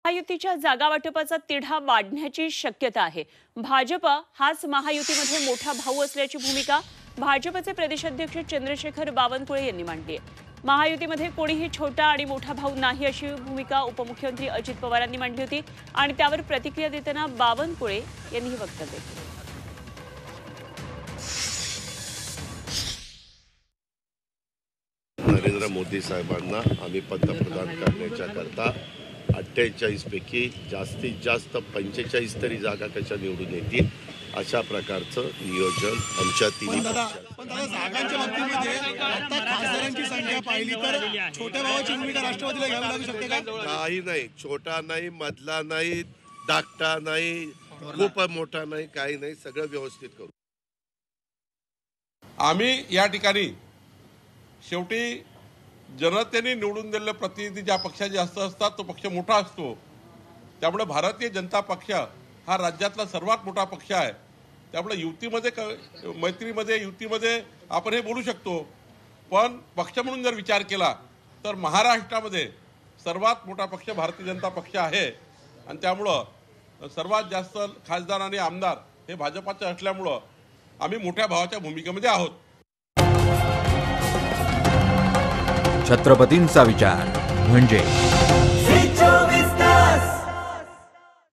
महायुतीच्या जागा वाटपाचा तिढा वाढण्याची शक्यता आहे। भाजप हाच महायुतीमध्ये मोठा भाऊ असल्याची भूमिका भाजपचे प्रदेशाध्यक्ष चंद्रशेखर बावनकुळे यांनी मांडली आहे। महायुतीमध्ये कोणीही छोटा आणि मोठा भाऊ नाही अशी भूमिका उपमुख्यमंत्री अजित पवारांनी मांडली होती आणि त्यावर प्रतिक्रिया देताना बावनकुळे यांनी हे वक्तव्य केले। नरेंद्र मोदी साहेबांना आम्ही पंतप्रधान करण्याच्या करता 48 पैकी जास्तीत जास्त 45 तरी जागा कशा निवडून येतील अशा प्रकारचं नियोजन आमच्या तिन्ही जागांच्या बाबतीमध्ये आता खासदारांची संख्या पाहिली तर छोट्या भावाची भूमिका राष्ट्रवादीला घ्यावी लागू शकते का? काही नाही, छोटा नाही, मधला नाही, धाकटा नाही, खूप मोठा नाही, काही नाही, सगळं व्यवस्थित करू। आम्ही या ठिकाणी शेवटी जनतेने निवडून दिलेले प्रतिनिधी ज्या पक्षाचे जास्त असतात तो पक्ष मोठा असतो। त्यामुळे भारतीय जनता पक्ष हा राज्यातला सर्वात मोठा पक्ष आहे। त्यामुळे युतीमध्ये मैत्रीमध्ये युतीमध्ये आपण हे बोलू शकतो, पण पक्ष म्हणून जर विचार केला तर महाराष्ट्रामध्ये सर्वात मोठा पक्ष भारतीय जनता पक्ष आहे आणि त्यामुळं सर्वात जास्त खासदार आणि आमदार हे भाजपाचे असल्यामुळं आम्ही मोठ्या भावाच्या भूमिकेमध्ये आहोत। छत्रपतींचा विचार म्हणजे